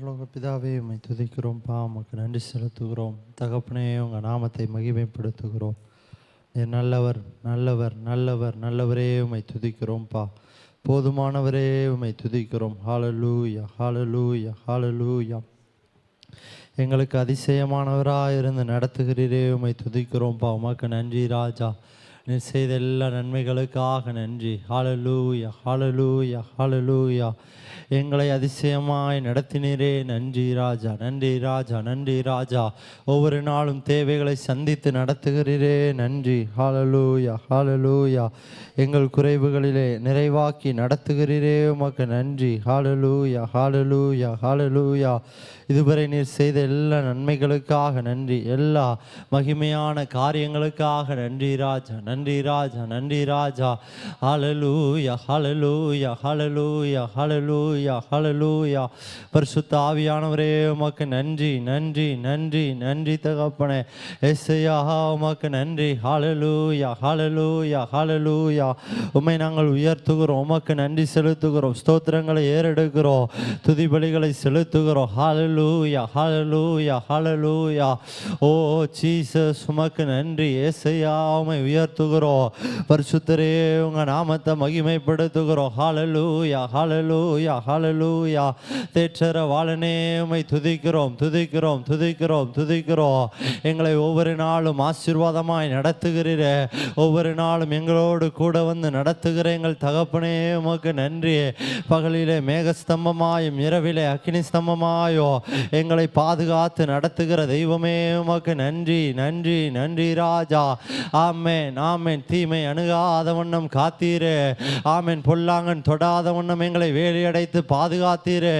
பரலோக பிதாவே, உம்மை துதிக்கிறோம்ப்பா. உமக்கு நன்றி செலுத்துகிறோம். தகப்பனே, உங்கள் நாமத்தை மகிமைப்படுத்துகிறோம். நீர் நல்லவர், நல்லவர், நல்லவர், நல்லவரே, உம்மை துதிக்கிறோம்ப்பா. போதுமானவரே, உம்மை துதிக்கிறோம். ஹல்லேலூயா, ஹல்லேலூயா, ஹல்லேலூயா. எங்களுக்கு அதிசயமானவராக இருந்து நடத்துகிறீரே, உம்மை துதிக்கிறோம்ப்பா. உமக்கு நன்றி ராஜா. நீர் செய்த எல்லா நன்மைகளுக்காக நன்றி. ஹல்லேலூயா, ஹல்லேலூயா, ஹல்லேலூயா. எங்களை அதிசயமாய் நடத்தினீரே, நன்றி ராஜா, நன்றி ராஜா, நன்றி ராஜா. ஒவ்வொரு நாளும் தேவைகளை சந்தித்து நடத்துகிறீரே, நன்றி. ஹல்லேலூயா, ஹல்லேலூயா. எங்கள் குறைவுகளிலே நிறைவாக்கி நடத்துகிறீரே, உமக்கு நன்றி. ஹல்லேலூயா, ஹல்லேலூயா, ஹல்லேலூயா. இதுவரை நீர் செய்த எல்லா நன்மைகளுக்காக நன்றி, எல்லா மகிமையான காரியங்களுக்காக நன்றி ராஜா, நன்றி ராஜா, நன்றி ராஜா. ஹல்லேலூயா, ஹல்லேலூயா, ஹல்லேலூயா, ஹல்லேலூயா, ஹல்லேலூயா. பரிசுத்த ஆவியானவரே, உமக்கு நன்றி, நன்றி, நன்றி, நன்றி தகப்பனே. யெகோவா, உமக்கு நன்றி. ஹல்லேலூயா, ஹல்லேலூயா, ஹல்லேலூயா. உம்மை நாங்கள் உயர்த்துகிறோம், உமக்கு நன்றி செலுத்துகிறோம், ஸ்தோத்திரங்களை ஏறெடுக்கிறோம், துதி பலிகளை செலுத்துகிறோம். ஹல்லேலூயா, ஹல்லேலூயா, ஹல்லேலூயா. ஓ ஜீசஸ், உமக்கு நன்றி. யெகோவா, உம்மை உயர்த்துகிறோம். பரிசுத்தரே, உங்க நாமத்தை மகிமைப்படுத்துகிறோம். ஹல்லேலூயா, ஹல்லேலூயா, ஹல்லேலூயா. தேற்றர வாழனே, உம்மை துதிக்கிறோம், துதிக்கிறோம், துதிக்கிறோம், துதிக்கிறோம். எங்களை ஒவ்வொரு நாளும் ஆசீர்வாதமாய் நடத்துகிறீரே, ஒவ்வொரு நாளும் எங்களோடு கூட வந்து நடத்துகிற எங்கள் தகப்பனே, உமக்கு நன்றி. பகலிலே மேகஸ்தம்பமாயும் இரவிலே அக்கினி ஸ்தம்பமாயோ எங்களை பாதுகாத்து நடத்துகிற தெய்வமே, உமக்கு நன்றி, நன்றி, நன்றி ராஜா. ஆமென், ஆமென். தீமை அணுகாத வண்ணம் காத்தீரே, ஆமென். பொல்லாங்கன் தொடாத வண்ணம் எங்களை வேலியடைத்து பாதுகாத்தீரே,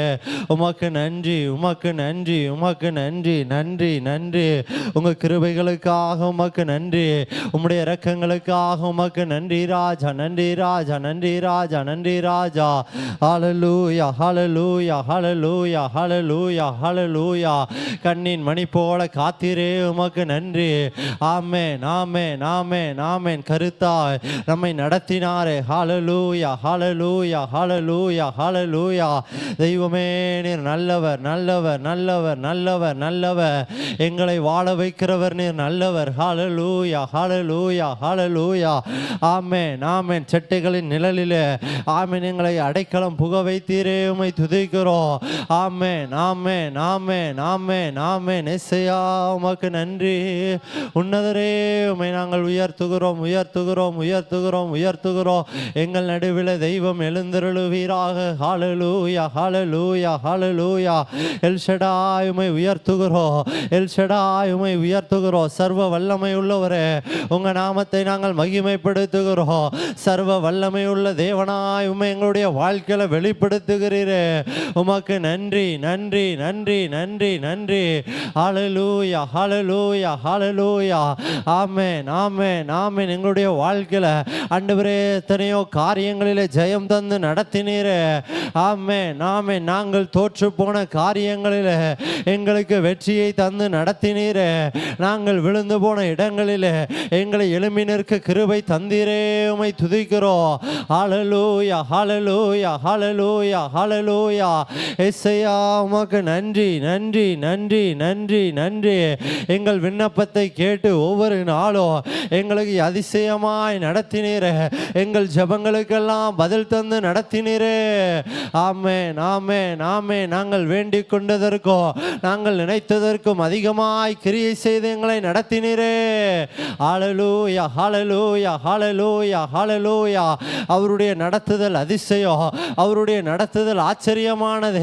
உமக்கு நன்றி, உமக்கு நன்றி, உமக்கு நன்றி, நன்றி, நன்றி. உங்கள் கிருபைகளுக்காக உமக்கு நன்றி, உம்முடைய இரக்கங்களுக்காக உமக்கு நன்றி ராஜா, நன்றி ராஜா, நன்றி ராஜா, நன்றி ராஜா. ஹல்லேலூயா, ஹல்லேலூயா, ஹல்லேலூயா, ஹல்லேலூயா, ஹல்லேலூயா. கண்ணின் மணி போல காத்தீரே, உமக்கு நன்றி. ஆமென், ஆமென், ஆமென், ஆமென். கருத்தாய் நம்மை நடத்தினாரே. ஹல்லேலூயா, ஹல்லேலூயா, ஹல்லேலூயா, ஹல்லேலூயா. தெய்வமே, நீர் நல்லவர், நல்லவர், நல்லவர், நல்லவர், நல்லவர். எங்களை வாழ வைக்கிறவர் நீர் நல்லவர். ஹல்லேலூயா, ஹல்லேலூயா, ஹல்லேலூயா. ஆமென், ஆமென். செட்டைகளின் நிழலிலே ஆமென் எங்களை அடைக்கலம் புக வைத்தீரே, உம்மை துதிக்கிறோம். ஆமென், ஆமென், ஆமென், ஆமென், ஆமென். யெகோவா, உமக்கு நன்றி. உன்னதரே, உம்மை நாங்கள் உயர்த்துகிறோம், உயர்த்துகிறோம், உயர்த்துகிறோம், உயர்த்துகிறோம். எங்கள் நடுவில் தெய்வம் எழுந்தருளுவீராக. ஹல்லேலூயா, ஹல்லேலூயா, ஹல்லேலூயா. எல் ஷடாய், உம்மை உயர்த்துகிறோம், எல் ஷடாய், உம்மை உயர்த்துகிறோம். சர்வ வல்லமை உள்ளவரே, உங்க நாமத்தை நாங்கள் மகிமைப்படுத்துகிறோம். சர்வ வல்லமை உள்ள தேவனாய் உம்மை எங்களுடைய வாழ்க்கையில வெளிப்படுத்துகிறீரே, உமக்கு நன்றி, நன்றி, நன்றி, நன்றி, நன்றி. ஹல்லேலூயா, ஹல்லேலூயா, ஹல்லேலூயா. ஆமென், ஆமென், ஆமென். எங்களுடைய வாழ்க்கையில ஆண்டவரே எத்தனையோ காரியங்களிலே ஜெயம் தந்து நடத்தினீரே. ஆமென், ஆமென். நாங்கள் தோற்று போன காரியங்களிலே எங்களுக்கு வெற்றியை தந்து நடத்தினீரே. நாங்கள் விழுந்து போன இடங்களிலே எங்களை எழும்பி நிற்க கிருபை தந்தீரே, உம்மை துதிக்கிறோம். ஹல்லேலூயா, ஹல்லேலூயா, ஹல்லேலூயா, ஹல்லேலூயா. யெகோவா, உமக்கு நன்றி, நன்றி, நன்றி, நன்றி, நன்றி. எங்கள் விண்ணப்பத்தை கேட்டு ஒவ்வொரு நாளும் எங்களுக்கு அதிசயமாய் நடத்தினீரே, எங்கள் ஜெபங்களுக்கெல்லாம் பதில் தந்து நடத்தினீரே. ஆமென், ஆமென், ஆமென். நாங்கள் வேண்டிக் கொண்டதற்கும் நாங்கள் நினைத்ததற்கும் அதிகமாய் கிரியை செய்து எங்களை நடத்தினீரே. ஹல்லேலூயா, ஹல்லேலூயா, ஹல்லேலூயா, ஹல்லேலூயா. அவருடைய நடத்துதல் அதிசயம், அவருடைய நடத்துதல் ஆச்சரியமானது.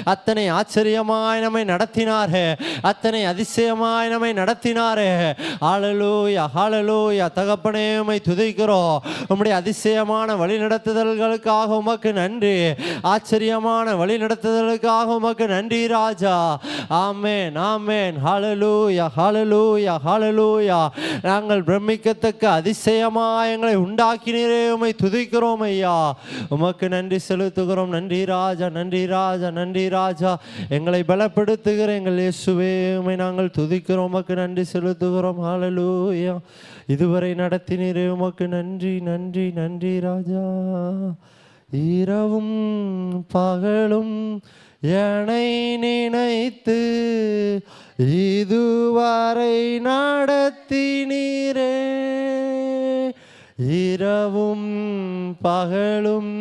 அத்தனை ஆச்சரியமாய் நம்மை நடத்தினாரே, அத்தனை அதிசயமாய் நம்மை நடத்தினாரே. ஹல்லேலூயா, ஹல்லேலூயா. தகப்பனே, உம்மை துதிக்கிறோம். உம்முடைய அதிசயமான வழி நடத்துதல்களுக்காக உமக்கு நன்றி, ஆச்சரியமான வழி நடத்துதலுக்காக உமக்கு நன்றி ராஜா. ஆமென், ஆமென். ஹல்லேலூயா, ஹல்லேலூயா, ஹல்லேலூயா. நாங்கள் பிரமிக்கத்தக்க அதிசயமாய் எங்களை உண்டாக்கினீரே, உம்மை துதிக்கிறோம் ஐயா. உமக்கு நன்றி செலுத்துகிறோம். நன்றி ராஜா, நன்றி ராஜா, நன்றி ராஜா. எங்களை பலப்படுத்துகிற எங்கள் இயேசுவே, உம்மை நாங்கள் துதிக்கிறோம், உமக்கு நன்றி செலுத்துகிறோம். ஹல்லேலூயா. இதுவரை நடத்தினீரே, உமக்கு நன்றி, நன்றி, நன்றி ராஜா. இரவும் பகலும் என்னை நினைத்து இதுவரை நடத்தினீரே. இரவும் பகலும்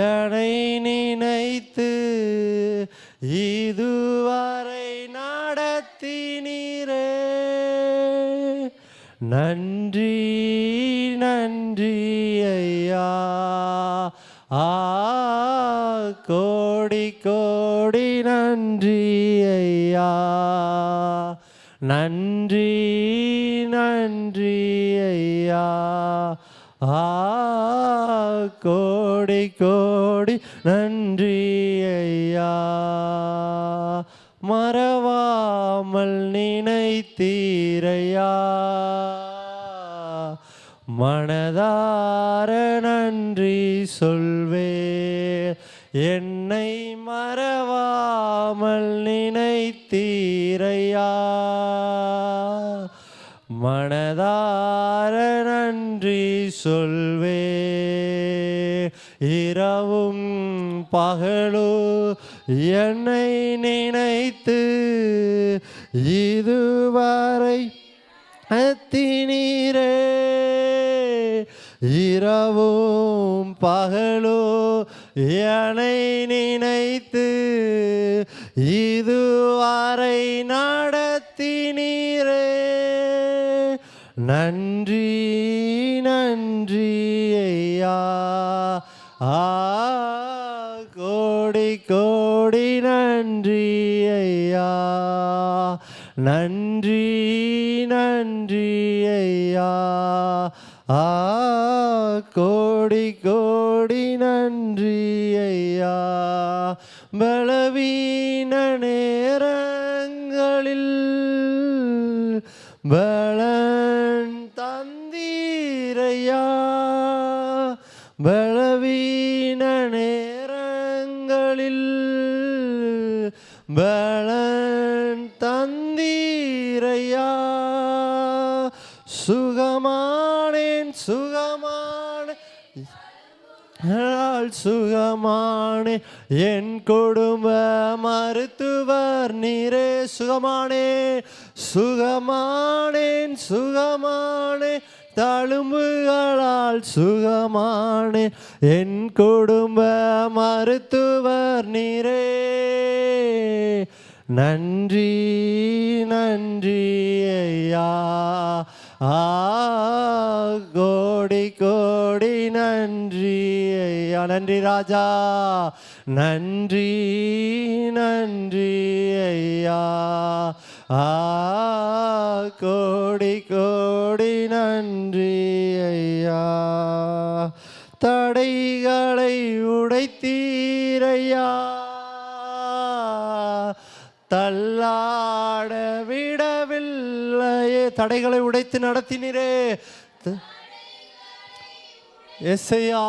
என்னை நினைத்து இதுவரை நடத்தினீரே. நன்றி நன்றி ஐயா, கோடி கோடி நன்றி ஐயா. நன்றி நன்றி ஐயா, கோடி கோடி நன்றி ஐயா. மறவாமல் நினைத்தீரையா, மனதார நன்றி சொல்வே. என்னை மறவாமல் நினைத்தீரையா, மனதார நன்றி சொல்வே. இரவும் பகலோ என்னை நினைத்து இதுவரை அத்தினீரே. இரவும் பகலோ என்னை நினைத்து இதுவரை நடத்தினீரே. நன்றி நன்றி ஐயா, கோடி கோடி நன்றி ஐயா. நன்றி நன்றி ஐயா, கோடி கோடி நன்றி ஐயா. பலவீன நேரங்களில் பலன் தந்தீரையா, பலவீன நேரங்களில் பலன் தந்தீரையா. சுகமானேன் சுகமானேன் சுகமானே, என் குடும்ப மருத்துவர் நீரே. சுகமானே சுகமானேன் சுகமானே, தழும்புகளால் சுகமானே, என் குடும்ப மருத்துவர் நீரே. நன்றி நன்றி ஐயா, கோடி கோடி நன்றி ஐயா. நன்றி ராஜா, நன்றி நன்றி ஐயா, கோடி கோடி நன்றி ஐயா. தடைகளை உடைத்தீரையா, தள்ளாட விடவில்லையே. தடைகளை உடைத்து நடத்தினீரே எஸ்ஐயா.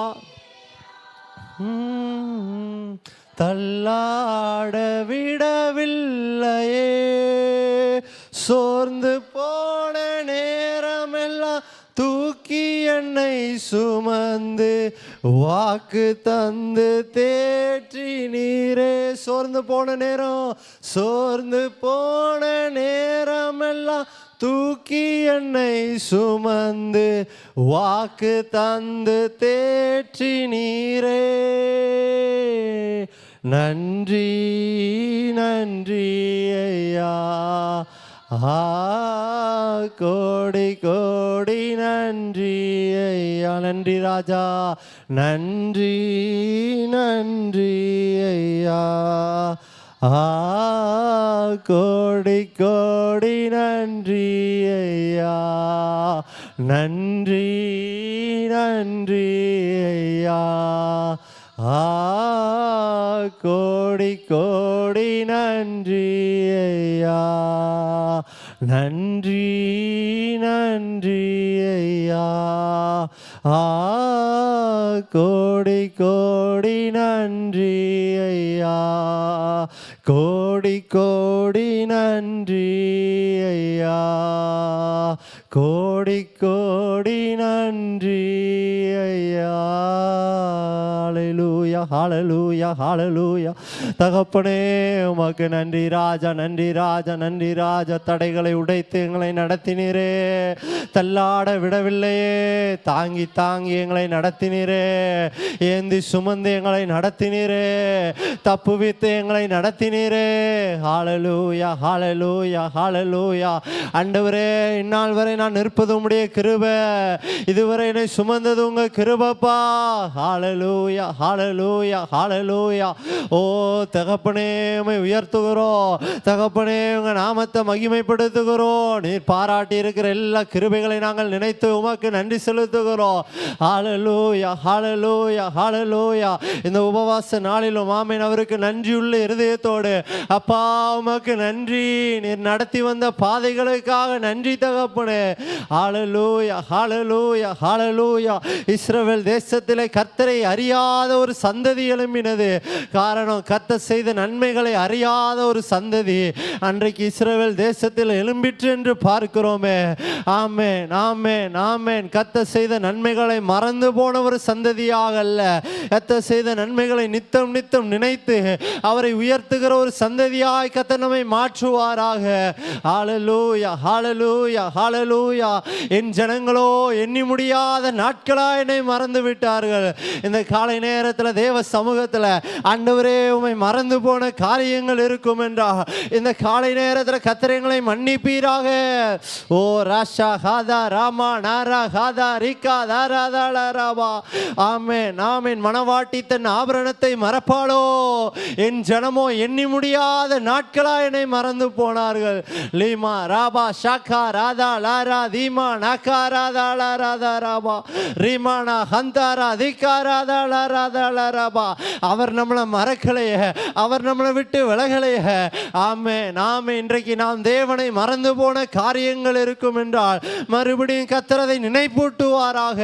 தள்ளாட விடவில்லையே. சோர்ந்து போன நேரமெல்லாம் தூக்கி என்னை சுமந்து வாக்கு தந்து தேற்றி நீரே. சோர்ந்து போன நேரம், சோர்ந்து போன நேரமெல்லாம் தூக்கி என்னை சுமந்து வாக்கு தந்து தேற்றி நீரே. நன்றி நன்றி ஐயா, கோடி கோடி நன்றி ஐயா. நன்றி ராஜா, நன்றி நன்றி ஐயா, கோடி கோடி நன்றி ஐயா. நன்றி நன்றி ஐயா, கோடி கோடி நன்றி ஐயா. நன்றி நன்றி ஐயா, கோடி கோடி நன்றி ஐயா. கோடி கோடி நன்றி ஐயா, கோடி கோடி நன்றி ஐயா. அல்லேலூயா. ஹalleluya ஹalleluya. தகப்பனே உமக்கு நன்றி ராஜா, நன்றி ராஜா, நன்றி ராஜா. தடைகளை உடைத்து எங்களை நடத்தினீரே, தள்ளாட விடவில்லையே, தாங்கி தாங்கி எங்களை நடத்தினீரே, ஏந்தி சுமந்து எங்களை நடத்தினீரே, தப்புவித்து எங்களை நடத்தினீரே. ஹalleluya ஹalleluya ஹalleluya. ஆண்டவரே, இந்நாள் வரை நான் நிற்பது உம்முடைய கிருபை, இதுவரை என்னை சுமந்தது உங்க கிருபைப்பா. ஹalleluya ஹalleluya ஹalleluya. ஓ தகப்பனே, உம்மை உயர்த்துகிறோம் தகப்பனே, உங்க நாமத்தை மகிமைப்படுத்துகிறோம். நீர் பாராட்டி இருக்கிற எல்லா கிருபைகளை நாங்கள் நினைத்து உமக்கு நன்றி செலுத்துகிறோம். ஹalleluya ஹalleluya ஹalleluya. இந்த உபவாச நாளிலும் ஆமென் அவருக்கு நன்றியுள்ள இருதயத்தோடு அப்பா உமக்கு நன்றி, நீர் நடத்தி வந்த பாதைகளுக்காக நன்றி தகப்பனே. ஹalleluya ஹalleluya ஹalleluya. இஸ்ரவேல் தேசத்திலே கர்த்தரை அறியாத ஒரு சந்ததி எழும்பினது. காரணம், கர்த்தர் செய்த நன்மைகளை அறியாத ஒரு சந்ததி அன்றைக்கு இஸ்ரவேல் தேசத்தில் எழும்பிற்று என்று பார்க்கிறோமே. ஆமென் ஆமென் ஆமென். கர்த்தர் செய்த நன்மைகளை மறந்து போன ஒரு சந்ததியாக அல்ல, கர்த்தர் செய்த நன்மைகளை நித்தம் நித்தம் நினைத்து அவரை உயர்த்துகிற ஒரு சந்ததியாய் கர்த்தர் நம்மை மாற்றுவாராக. ஹalleluya ஹalleluya ஹalleluya. என் ஜனங்களோ எண்ணி முடியாத நாட்களாய் என்னை மறந்து விட்டார்கள். இந்த காலை நேரத்தில் தேவ சமூகத்தில் ஆண்டவரே உம்மை மறந்து போன காரியங்கள் இருக்கும் என்றா இந்த காலை நேரத்தில் கர்த்தரை மன்னிப்பீராக. ஓ ராஷா ஹாதா ராமா நாரா ஹாதா ரிகா தாரா தாலா ராபா. ஆமென் ஆமென். மணவாட்டி தன் ஆபரணத்தை மறப்பாளோ, என் ஜனமோ எண்ணி முடியாத நாட்களாய் என்னை மறந்து போனார்கள். லீமா ராபா ஷாக்கா ராதா லாரா தீமா நாக்கா ராதா லாரா ராபா ரீமானா ஹந்தாரா திகாரா தாலா ராதா லாராபா. அவர் நம்மளை மறக்கலையே, அவர் நம்மளை விட்டு விலகலையே. ஆமென் ஆமென். இன்றைக்கு நாம் தேவனை மறந்து போன காரியங்கள் இருக்கும் என்றால் மறுபடியும் கர்த்தரை நினைப்பூட்டுவாராக.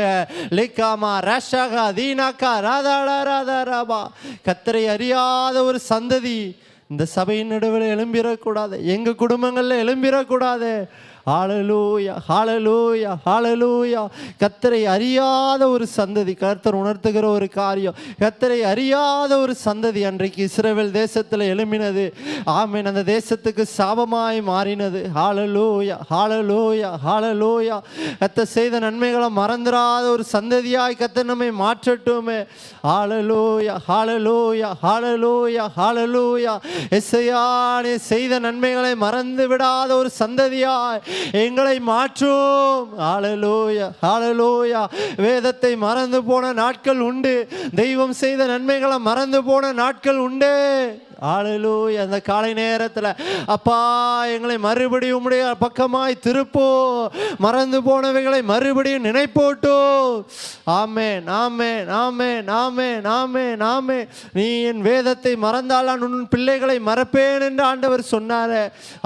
லிகாமா ராஷாகா தீனாக்கா ராதாளா ராதா ராபா. கர்த்தரை அறியாத ஒரு சந்ததி இந்த சபையின் நடுவில் எழும்பிடக்கூடாது, எங்க குடும்பங்கள்ல எழும்பிடக்கூடாது. ஹalleluya ஹalleluya ஹalleluya. கர்த்தரை அறியாத ஒரு சந்ததி, கர்த்தர் உணர்த்துகிற ஒரு காரியம், கர்த்தரை அறியாத ஒரு சந்ததி அன்றைக்கு இஸ்ரவேல் தேசத்தில் எழும்பினது. ஆமென். அந்த தேசத்துக்கு சாபமாய் மாறினது. ஹalleluya ஹalleluya ஹalleluya. கர்த்தர் செய்த நன்மைகளை மறந்துடாத ஒரு சந்ததியாய் கர்த்தர் நம்மை மாற்றட்டுமே. ஹalleluya ஹalleluya ஹalleluya ஹalleluya. எசையா, நீ செய்த நன்மைகளை மறந்து விடாத ஒரு சந்ததியாய் எங்களை மாற்றும். ஹalleluya ஹalleluya. வேதத்தை மறந்து போன நாட்கள் உண்டு, தெய்வம் செய்த நன்மைகளை மறந்து போன நாட்கள் உண்டு. ஹalleluya. அந்த காலை நேரத்தில் அப்பா எங்களை மறுபடியும் உம்முடைய பக்கமாய் திருப்போ, மறந்து போனவைகளை மறுபடியும் நினைப்போட்டோ. ஆமென் ஆமென் ஆமென் ஆமென் ஆமென் ஆமென். நீ என் வேதத்தை மறந்தால் நான் உன் பிள்ளைகளை மறப்பேன் என்று ஆண்டவர் சொன்னார்.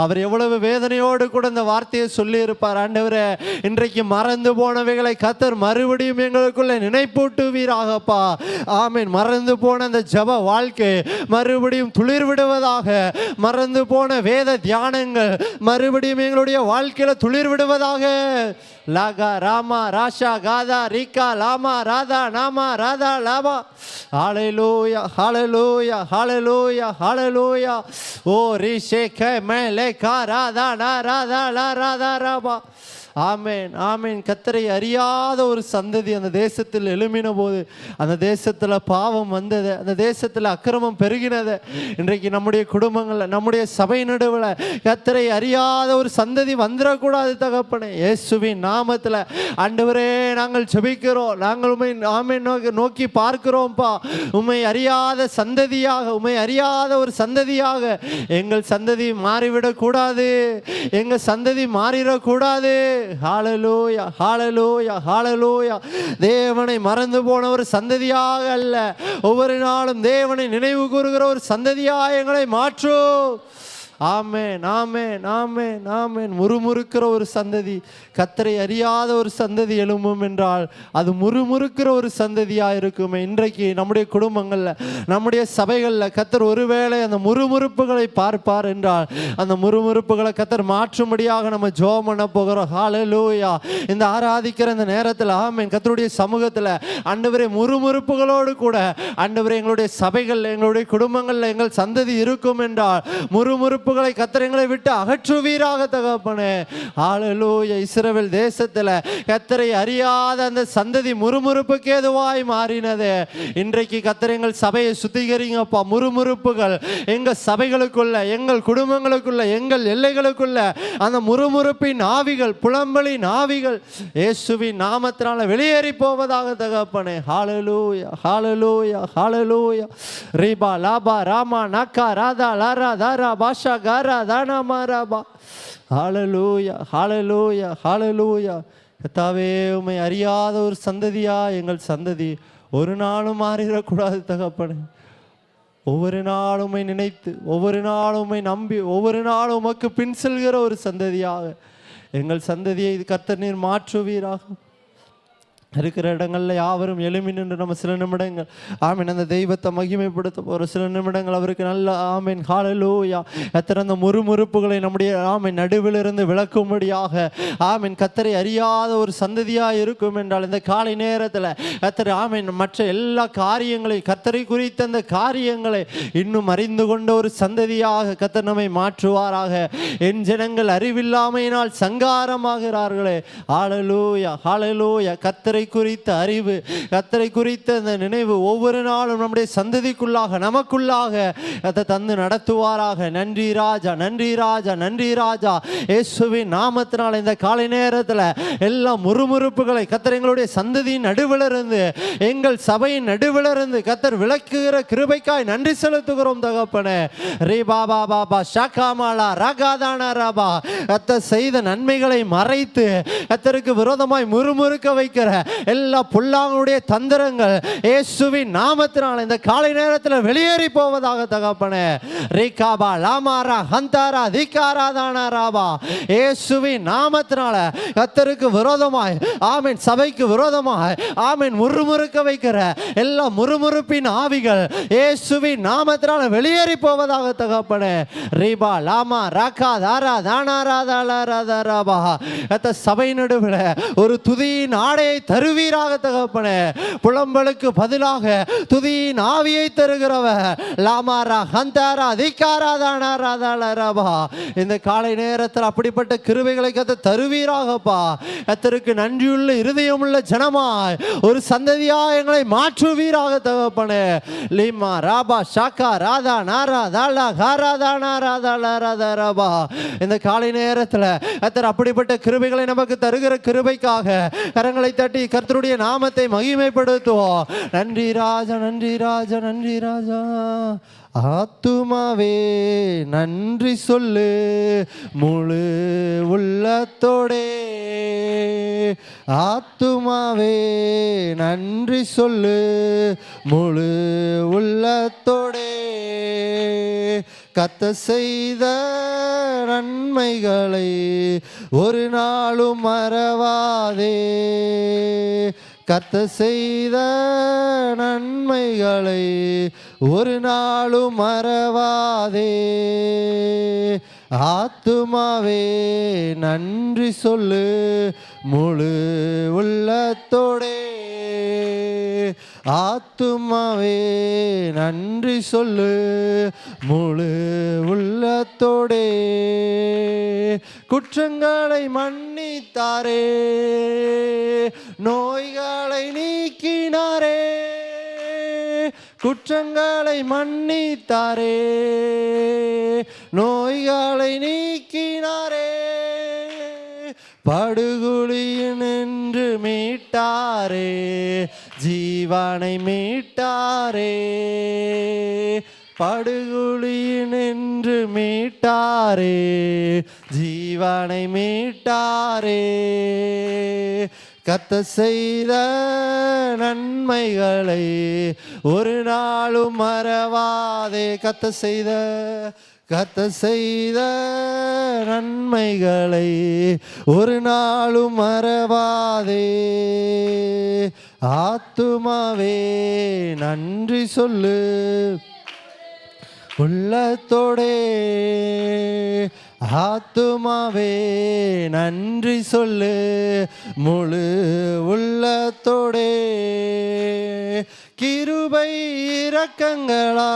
அவர் எவ்வளவு வேதனையோடு கூட இந்த வார்த்தையை சொல்லி இருப்பார். ஆண்டவரே, இன்றைக்கு மறந்து போனவைகளை கர்த்தர் மறுபடியும் எங்களுக்குள்ள நினைப்பூட்டுவீராகப்பா. ஆமென். மறந்து போன அந்த ஜப வாழ்க்கை மறுபடியும் துளிர் விடுவதாக, மறந்து போன வேத தியானங்கள் மறுபடியும் எங்களுடைய வாழ்க்கையில துளிர் விடுவதாக. லாகா ராமா ராஷா காதா ரிகா லாமா ராதா நாமா ராதா லாமா. ஹalleluya ஹalleluya ஹalleluya ஹalleluya. ஓ ரிஷேகே மேலே கா ராதா நா ராதா லா ராதா ராபா. ஆமென் ஆமென். கர்த்தரை அறியாத ஒரு சந்ததி அந்த தேசத்தில் எழும்பின போது அந்த தேசத்தில் பாவம் வந்தது, அந்த தேசத்தில் அக்கிரமம் பெருகினது. இன்றைக்கு நம்முடைய குடும்பங்களில், நம்முடைய சபை நடுவில் கர்த்தரை அறியாத ஒரு சந்ததி வந்துடக்கூடாது தகப்பனே. இயேசுவின் நாமத்தில் ஆண்டவரே நாங்கள் ஜெபிக்கிறோம். நாங்கள் உம்மை ஆமென் நோக்கி பார்க்கிறோம்ப்பா. உம்மை அறியாத சந்ததியாக, உம்மை அறியாத ஒரு சந்ததியாக எங்கள் சந்ததி மாறிவிடக்கூடாது, எங்கள் சந்ததி மாறிடக்கூடாது. ஹalleluya ஹalleluya ஹalleluya. தேவனை மறந்து போன ஒரு சந்ததியாக அல்ல, ஒவ்வொரு நாளும் தேவனை நினைவு கூறுகிற ஒரு சந்ததியாக எங்களை மாற்றும். ஆமென், ஆமென், ஆமென், ஆமென். முறுமுறுக்கிற ஒரு சந்ததி, கர்த்தரை அறியாத ஒரு சந்ததி எழும்பும் என்றால் அது முறுமுறுக்கிற ஒரு சந்ததியா இருக்குமே. இன்றைக்கு நம்முடைய குடும்பங்கள்ல, நம்முடைய சபைகள்ல கர்த்தர் ஒருவேளை அந்த முறுமுறுப்புகளை பார்ப்பார் என்றால் அந்த முறுமுறுப்புகளை கர்த்தர் மாற்றும்படியாக நம்ம ஜெபம் பண்ண போகிறோம். ஹல்லேலூயா. இந்த ஆராதிக்கிற இந்த நேரத்தில் ஆமென், கர்த்தருடைய சமூகத்தில் ஆண்டவரே முறுமுறுப்புகளோடு கூட ஆண்டவரே எங்களுடைய சபைகள், எங்களுடைய குடும்பங்கள்ல எங்கள் சந்ததி இருக்கும் என்றால் முறுமுறுப்புகளை கர்த்தர் எங்களை விட்டு அகற்றுவீராக தகப்பனே. ஹல்லேலூயா. இஸ்ரவேல் தேசத்தில் கர்த்தரை அறியாத அந்த சந்ததி முறுமுறுப்புக்கு ஏதுவாய் மாறினது. இன்றைக்கு கர்த்தர் எங்கள் சபையை சுத்திகரிங்கப்பா. முறுமுறுப்புகள் எங்க சபைகளுக்குள்ள, எங்கள் குடும்பங்களுக்குள்ள, எங்கள் எல்லைகளுக்குள்ள அந்த முறுமுறுப்பின் ஆவிகள், புலம்பலின் ஆவிகள் இயேசுவின் நாமத்தினால வெளியேறி போவதாக தகப்பனே. ஹல்லேலூயா, ஹல்லேலூயா, ஹல்லேலூயா. ரீபா லாபா ராமா நக்கா ராதா லாரா தாரா பாஷா காரா தானா மாராபா. ஹல்லேலூயா, ஹல்லேலூயா, ஹல்லேலூயா. கர்த்தாவே, உம்மை அறியாத ஒரு சந்ததியா எங்கள் சந்ததி ஒரு நாளும் மாறிடக்கூடாது தகப்பனே. ஒவ்வொரு நாளும் உம்மை நினைத்து, ஒவ்வொரு நாளும் உம்மை நம்பி, ஒவ்வொரு நாளும் உமக்கு பின் செல்கிற ஒரு சந்ததியாக எங்கள் சந்ததியை கர்த்தர் நீர் மாற்றுவீராக. இருக்கிற இடங்கள்ல யாவரும் எழுமி நின்று நம்ம சில நிமிடங்கள் ஆமீன் அந்த தெய்வத்தை மகிமைப்படுத்த ஒரு சில நிமிடங்கள் அவருக்கு நல்ல ஆமீன் ஹல்லேலூயா. கர்த்தர் அந்த முறுமுறுப்புகளை நம்முடைய ஆமீன் நடுவிலிருந்து விளக்கும்படியாக ஆமீன் கர்த்தரை அறியாத ஒரு சந்ததியா இருக்கும் என்றால் இந்த காலை நேரத்தில் கர்த்தர் ஆமீன் மற்ற எல்லா காரியங்களையும், கர்த்தரை குறித்த அந்த காரியங்களை இன்னும் அறிந்து கொண்ட ஒரு சந்ததியாக கர்த்தர் நம்மை மாற்றுவாராக. என் ஜனங்கள் அறிவில்லாமையினால் சங்காரமாகிறார்களே. ஹல்லேலூயா, ஹல்லேலூயா. கர்த்தரை குறித்த அறிவு, கர்த்தரை குறித்த அந்த நினைவு ஒவ்வொரு நாளும் நம்முடைய சந்ததிக்குள்ளாக, நமக்குள்ளாக அதை தந்து நடத்துவாராக. நன்றி ராஜா, நன்றி ராஜா, நன்றி ராஜா. இயேசுவின் நாமத்தினால் இந்த காலை நேரத்தில் எல்லா முறுமுறுப்புகளை கர்த்தர் எங்களுடைய சந்ததியின் நடுவிலிருந்து, எங்கள் சபையின் நடுவிலிருந்து கர்த்தர் விளக்குகிற கிருபைக்காய் நன்றி செலுத்துகிறோம் தகப்பனே. ரீ பாபா பாபா ஷாகாமாலா ராகாதானா ராபா. கர்த்தர் செய்த நன்மைகளை மறைத்து கர்த்தருக்கு விரோதமாய் முறுமுறுக்க வைக்கிற எல்லா புல்லாங்களுடைய தந்திரங்கள் இயேசுவின் நாமத்தினால் இந்த காலை நேரத்தில் வெளியேறி போவதாக தகப்பனே. ரீகாபா லாமாரா ஹந்தாரா திகாரா தானா ராபா. இயேசுவின் நாமத்தினால கர்த்தருக்கு விரோதமாய் ஆமீன், சபைக்கு விரோதமாய் ஆமீன் முறுமுறுக்க வைக்கிற எல்லா முறுமுறுப்பின் ஆவிகள் இயேசுவின் நாமத்தினால வெளியேறி போவதாக தகப்பனே. ரீபா லாமா ராகா தாரா தானா ராதா ராதா ராபா. கர்த்தர் சபை நடுவில் ஒரு துதியின் ஆடையை தருவீராக தகப்பனே. புலம்பலுக்கு பதிலாக துதியின் ஆவியை தருகிறவர் லாமாரா ஹந்தாரா திகாரா தானா ராதா ராபா. இந்த காலை நேரத்தில் அப்படிப்பட்ட கிருபைகளை கர்த்தர் தருவீராகப்பா. கர்த்தருக்கு நன்றியுள்ள இருதயமுள்ள ஜனமாய் ஒரு சந்ததியா எங்களை மாற்றுவீராக தகப்பனே. லீமா ராபா ஷாக்கா ராதா நாரா தாலா காரா தானா ராதா ராதா ராபா. இந்த காலை நேரத்தில் கர்த்தர் அப்படிப்பட்ட கிருபைகளை நமக்கு தருகிற கிருபைக்காக கரங்களை தட்டி கர்த்தருடைய நாமத்தை மகிமைப்படுத்துவோம். நன்றி ராஜா, நன்றி ராஜா, நன்றி ராஜா. ஆத்துமாவே நன்றி சொல்லு முழு உள்ளத்தோடே. ஆத்துமாவே நன்றி சொல்லு முழு உள்ளத்தோடே. கர்த்தர் செய்த நன்மைகளை ஒரு நாளும் மறவாதே. கர்த்தர் செய்த நன்மைகளை ஒரு நாளும் மறவாதே. ஆத்துமாவே நன்றி சொல்லு முழு உள்ளத்தோடே. ஆத்துமாவே நன்றி சொல்லு முழு உள்ளத்தோடே. குற்றங்களை மன்னித்தாரே, நோய்களை நீக்கினாரே. குற்றங்களை மன்னித்தாரே, நோய்களை நீக்கினாரே. படுகுழியில் நின்று மீட்டாரே, ஜீவனை மீட்டாரே. படுகுழியில் நின்று மீட்டாரே, ஜீவனை மீட்டாரே. கர்த்தர் செய்த நன்மைகளை ஒரு நாளும் மறவாதே. கர்த்தர் செய்த கர்த்தர் செய்த நன்மைகளை ஒரு நாளும் மறவாதே. ஆத்துமாவே நன்றி சொல்லு உள்ளத்தோடே. ஆத்துமாவே நன்றி சொல்லு முழு உள்ளத்தோடே. கிருபை இரக்கங்களா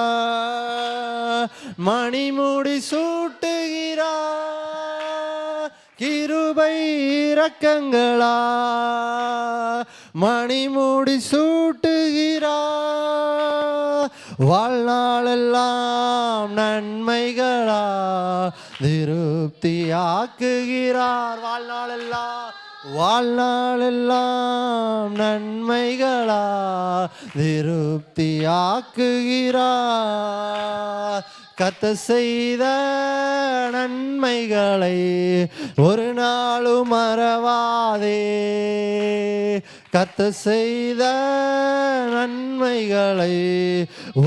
மணிமுடி சூட்டுகிறார். கிருபை இரக்கங்களா மணிமுடி சூட்டுகிறார். வாழ்நாளெல்லாம் நன்மைகளா திருப்தியாக்குகிறார். வாழ்நாளெல்லாம் நன்மைகளா திருப்தியாக்குகிறார். கர்த்தர் செய்த நன்மைகளை ஒரு நாளும் மறவாதே. கர்த்தர் செய்த நன்மைகளை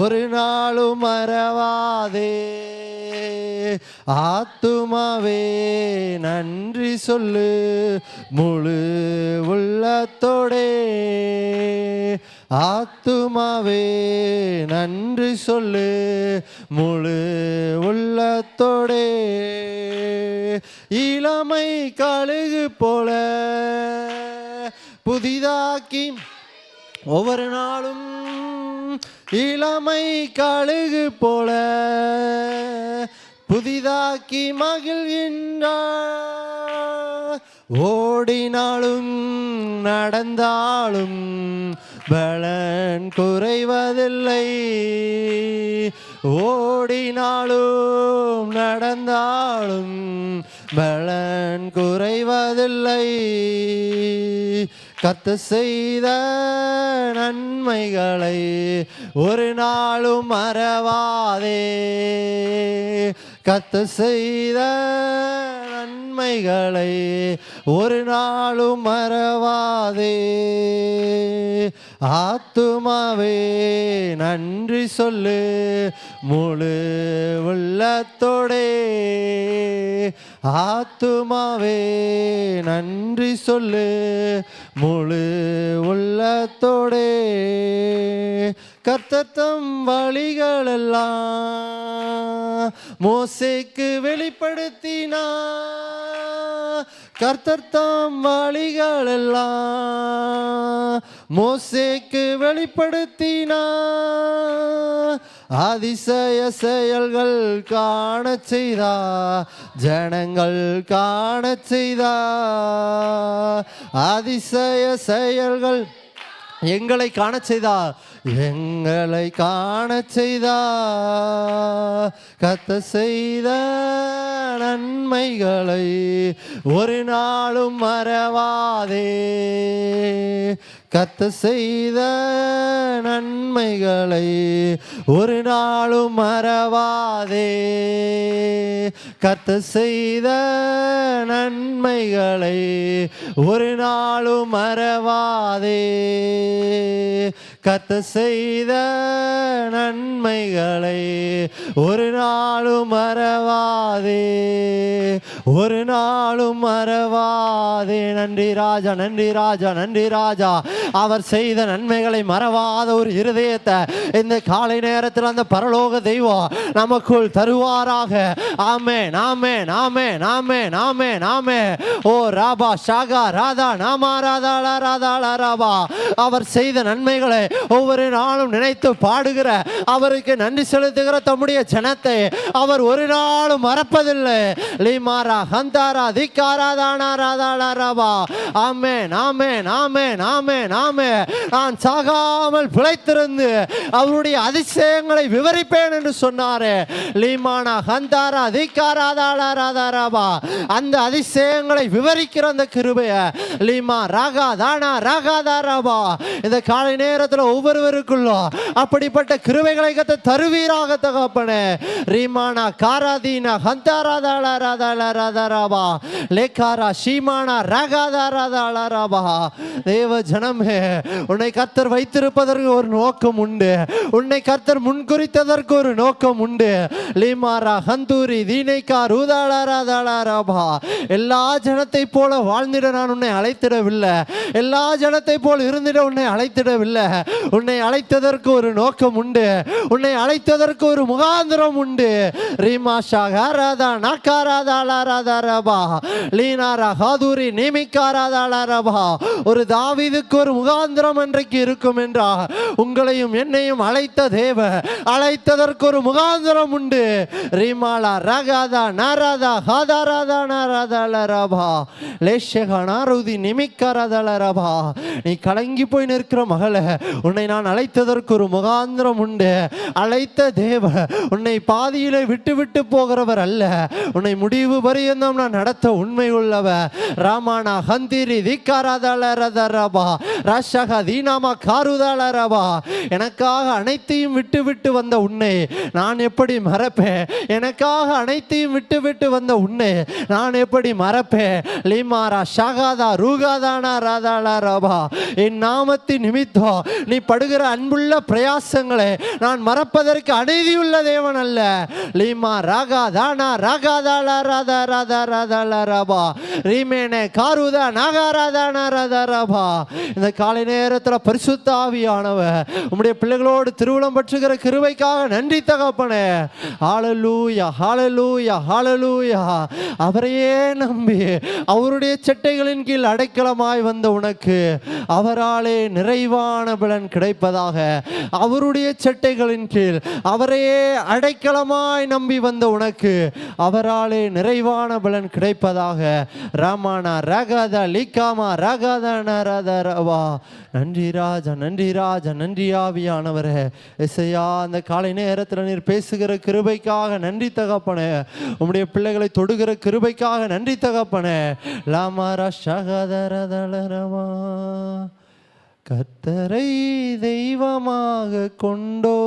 ஒரு நாளும் மறவாதே. ஆத்துமாவே நன்றி சொல்லு முழு உள்ளத்தோடே. ஆத்துமாவே நன்றி சொல்லு முழு உள்ளத்தோடே. இளமை கழுகு போல புதிதாக்கி ஒவ்வொரு நாளும். இளமை கழுகு போல புதிதாக்கி மகிழ்கின்றார். ஓடினாலும் நடந்தாலும் பலன் குறைவதில்லை. ஓடினாலும் நடந்தாலும் பலன் குறைவதில்லை. கர்த்தர் செய்த நன்மைகளை ஒரு நாளும் மறவாதே. கர்த்தர் செய்த நன்மைகளை ஒரு நாளும் மறவாதே. ஆத்துமாவே நன்றி சொல்லு முழு உள்ளத்தோடே. ஆத்துமாவே நன்றி சொல்லு முழு உள்ளத்தோடே. கர்த்தர் தம் வழிகளெல்லாம் மோசேக்கு வெளிப்படுத்தினார். கர்த்தர் தம் வழிகளெல்லாம் மோசேக்கு வெளிப்படுத்தினார். அதிசய செயல்கள் காண செய்தார். ஜனங்கள் காண செய்தார். அதிசய செயல்கள் எங்களை காண செய்தார். எங்களை காண செய்தார். கர்த்தர் செய்த நன்மைகளை ஒரு நாளும் மறவாதே. கர்த்தர் செய்த நன்மைகளை ஒரு நாளும் மறவாதே. கர்த்தர் செய்த நன்மைகளை ஒரு நாளும் மறவாதே. கர்த்தர் செய்த நன்மைகளை ஒரு நாளும் மறவாதே. ஒரு நாளும் மறவாதே. நன்றி ராஜா, நன்றி ராஜா, நன்றி ராஜா. அவர் செய்த நன்மைகளை மறவாத ஒரு இருதயத்தை இந்த காலை நேரத்தில் அந்த பரலோக தெய்வம் நமக்குள் தருவாராக. ஆமென், ஆமென், ஆமென், ஆமென், ஆமென், ஆமென். ஓ ராபா ஷாகா ராதா நாமா ராதா ராதா ராபா. அவர் செய்த நன்மைகளை ஒவ்வொரு நாளும் நினைத்து பாடுகிற, அவருக்கு நன்றி செலுத்துகிற தம்முடைய ஜனத்தை அவர் ஒரு நாளும் மறப்பதில்லை. லீமாரா ஹந்தாரா திக்காரா தானா ராதா ராபா. ஆமென், ஆமென், ஆமென், ஆமென், ஆமென். நான் சாகாமல் பிழைத்திருந்து அவருடைய அதிசயங்களை விவரிப்பேன் என்று சொன்னாரே. லீமானா ஹந்தாரா திக்காரா தாளா ராதா ராபா. அந்த அதிசயங்களை விவரிக்கிற அந்த கிருபைய லீமா ராகா தானா ராகா தாராபா இந்த காலை நேரத்தில் ஒவ்வொருவருக்குள்ளும் அப்படிப்பட்ட கிருபைகளை கர்த்தர் தருவீராக தகப்பனே. ரீமானா காராதீனா ஹந்தாராதாளா ராதாளா ராதாராபா லேகாரா ஷீமானா ராகாதாராதாளராபா. தேவ ஜனமே, உன்னை கர்த்தர் வைத்திருப்பதற்கு ஒரு நோக்கம் உண்டு. உன்னை கர்த்தர் முன்குறித்ததற்கு ஒரு நோக்கம் உண்டு. லீமாரா ஹந்தூரி தீனைக்கா ரூதாளாராதாளாராபா. எல்லா ஜனத்தை போல வாழ்ந்திட நான் உன்னை அழைத்திடவில்லை. எல்லா ஜனத்தை போல் இருந்திட உன்னை அழைத்திடவில்லை. உன்னை அழைத்ததற்கு ஒரு நோக்கம் உண்டு. உன்னை அழைத்ததற்கு ஒரு முகாந்திரம் உண்டு. ரீமாஷா காராதா நாக்காராதாளாராதாரபா லீனாரா ஹாதூரி நீமிக்காராதாளாரபா. ஒரு தாவீதுக்கு ஒரு முகாந்திரம் இன்றைக்கு இருக்கும் என்றா உங்களையும் என்னையும் அழைத்த தேவ அழைத்ததற்கு ஒரு முகாந்திரம் உண்டு. ரீமாலா ரகாதா நாராதா ஹாதாராதா நாராதாளரபா லேஷகா நாருதி நிமிக்காராதாளரபா. நீ கலங்கி போய் நிற்கிற மகளே, உன்னை நான் அழைத்ததற்கு ஒரு முகாந்திரம் உண்டு. அழைத்த தேவ உன்னை பாதியிலே விட்டு விட்டு போகிறவர் அல்ல. உன்னை முடிவு பரியந்தம் நான் நடத்த உண்மை உள்ளவர். ராமானா ஹந்திரி திக்காராதாளரதரபா ராஷகா தீனாமா காருதாளரபா. எனக்காக அனைத்தையும் விட்டு விட்டு வந்த உன்னை நான் எப்படி மறப்பேன்? எனக்காக அனைத்தையும் விட்டு விட்டு வந்த உன்னை நான் எப்படி மறப்பேன்? லீமாரா ஷகாதா ரூகாதானா ராதாளரபா. என் நாமத்தின் நிமித்தம் நீ படுகிற அன்புள்ள பிரயாசங்களை நான் மறப்பதற்கு அநீதியுள்ள தேவன் அல்ல. லீமா ராகாதானா ராகாதாளா ராதா ராதா ராதாளரபா ரீமேனே காருதா நாகாராதானா ராதாரபா. இந்த காலை நேரத்தில் பரிசுத்த ஆவியானவர் உம்முடைய பிள்ளைகளோடு திருவுளம் பற்றுகிற கிருபைக்காக நன்றி தகப்பனே. ஹல்லேலூயா ஹல்லேலூயா ஹல்லேலூயா. அவரையே நம்பி அவருடைய சட்டைகளின் கீழ் அடைக்கலமாய் வந்த உனக்கு அவராலே நிறைவான பலன் கிடைப்பதாக. அவருடைய சட்டைகளின் கீழ் அவரையே அடைக்கலமாய் நம்பி வந்த உனக்கு அவராலே நிறைவான பலன் கிடைப்பதாக. ராமானா ராகாதா லீகாமா ராகாதா நாராதாரவா. நன்றி ராஜா, நன்றி ராஜா, நன்றி ஆவியானவரே. எசையா, அந்த காலை நேரத்தில் நீர் பேசுகிற கிருபைக்காக நன்றி தகப்பனே. உம்முடைய பிள்ளைகளை தொடுகிற கிருபைக்காக நன்றி தகப்பனே. லாமாரா ஷகதரதலரவா. கர்த்தரை தெய்வமாக கொண்டோ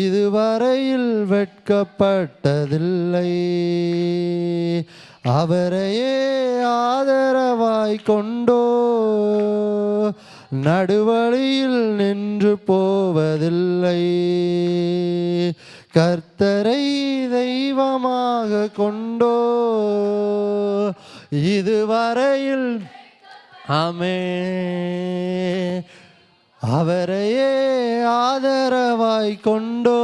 இதுவரையில் வெட்கப்பட்டதில்லை. அவரையே ஆதரவாய் கொண்டோ நடுவழியில் நின்று போவதில்லை. கர்த்தரை தெய்வமாக கொண்டோ இதுவரையில் ஆமே அவரையே ஆதரவாய் கொண்டோ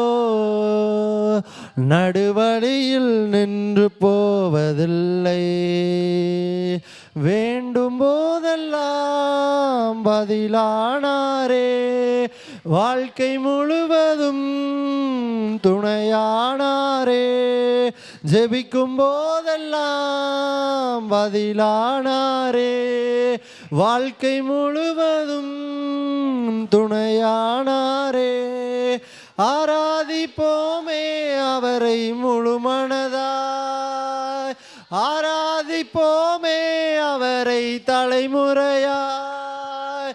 நடுவழியில் நின்று போவதில்லை. வேண்டும் போதெல்லாம் பதிலானாரே, வாழ்க்கை முழுவதும் துணையானாரே. ஜெபிக்கும் போதெல்லாம் பதிலானாரே, வாழ்க்கை முழுவதும் துணையானாரே. ஆராதிப்போமே அவரை முழுமனதாய், ஆராதிப்போமே அவரை தலைமுறையாய்,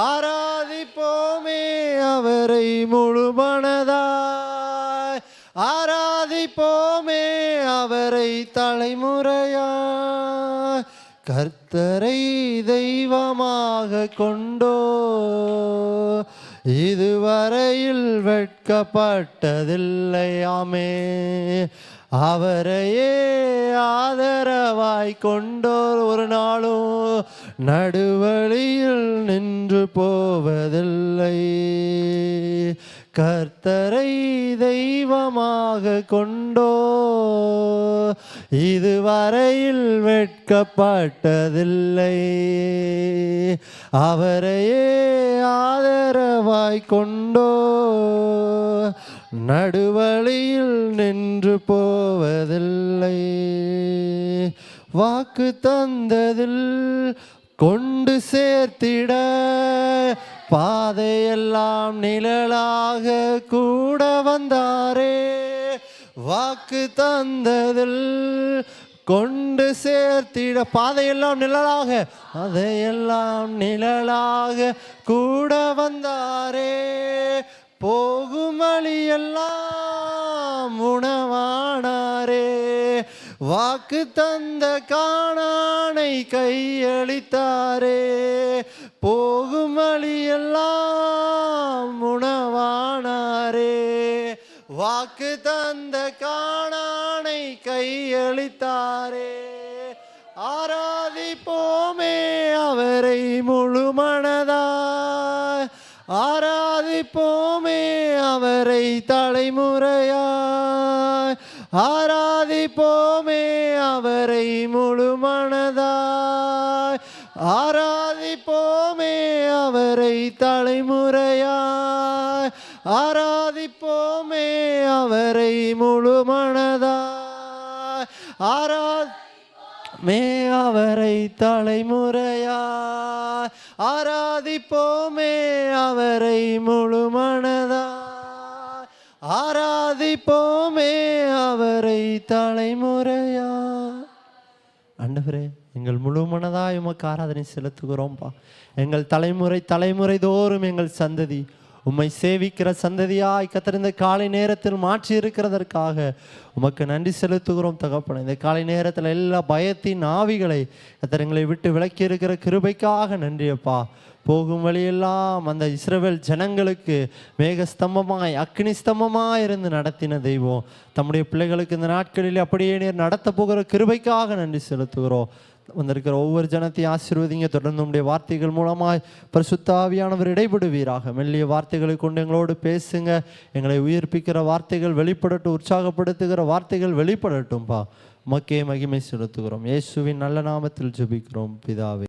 ஆராதிப்போமே அவரை முழுமனதாய், ஆராதிப்போமே அவரை தலைமுறையாய். கர்த்தரை தெய்வமாக கொண்டோ இதுவரையில் வெட்கப்பட்டதில்லை. ஆமே அவரையே ஆதரவாய் கொண்டோர் ஒரு நாளும் நடுவழியில் நின்று போவதில்லை. கர்த்தரை தெய்வமாக கொண்டோ இதுவரையில் வெட்கப்பட்டதில்லை. அவரையே ஆதரவாய் கொண்டோ நடுவழியில் நின்று போவதில்லை. வாக்கு தந்ததில் கொண்டு சேர்த்திட பாதையெல்லாம் நிழலாக கூட வந்தாரே. வாக்கு தந்ததில் கொண்டு சேர்த்திட பாதையெல்லாம் நிழலாக, அதையெல்லாம் நிழலாக கூட வந்தாரே. போகும் வழியெல்லாம் உணவானாரே. வாக்கு தந்த கானானை கையளித்தாரே. போகும் வழியெல்லாம் உணவானாரே. வாக்கு தந்த கானானை கையளித்தாரே. ஆராதிப்போமே அவரை முழு மனதாய், ஆராதிப்போமே அவரை தலைமுறையாய், ஆராதிப்போமே அவரை முழு மனதாய், ஆராதிப்போமே அவரை தலைமுறையாய், ஆராதிப்போமே அவரை முழு மனதாய், மே அவரை தலைமுறையாய், ஆராதிப்போமே அவரை முழு மனதாய், ஆராதிப்போமே அவரை தலைமுறையாய். ஆண்டவரே, எங்கள் முழு மனதாய் உமக்கு ஆராதனை செலுத்துகிறோம்ப்பா. எங்கள் தலைமுறை தோறும் எங்கள் சந்ததி உம்மை சேவிக்கிற சந்ததியாய் கர்த்தர் இந்த காலை நேரத்தில் மாற்றி இருக்கிறதற்காக உமக்கு நன்றி செலுத்துகிறோம் தகப்பனே. இந்த காலை நேரத்தில் எல்லா பயத்தின் ஆவிகளை கர்த்தர் எங்களை விட்டு விலக்கி இருக்கிற கிருபைக்காக நன்றியப்பா. போகும் வழியெல்லாம் அந்த இஸ்ரவேல் ஜனங்களுக்கு மேகஸ்தம்பமாய் அக்னி ஸ்தம்பமாய் இருந்து நடத்தின தெய்வம் தம்முடைய பிள்ளைகளுக்கு இந்த நாட்களில் அப்படியே நீர் நடத்த போகிற கிருபைக்காக நன்றி செலுத்துகிறோம். வந்திருக்கிற ஒவ்வொரு ஜனத்தையும் ஆசீர்வதிங்க. தொடர்ந்து உடைய வார்த்தைகள் மூலமாய் பரிசுத்த ஆவியானவர் இடைபடுவீராக. மெல்லிய வார்த்தைகளை கொண்டு எங்களோடு பேசுங்க. எங்களை உயிர்ப்பிக்கிற வார்த்தைகள் வெளிப்படட்டும், உற்சாகப்படுத்துகிற வார்த்தைகள் வெளிப்படட்டும்பா. உமக்கே மகிமை செலுத்துகிறோம். இயேசுவின் நல்ல நாமத்தில் ஜெபிக்கிறோம் பிதாவே.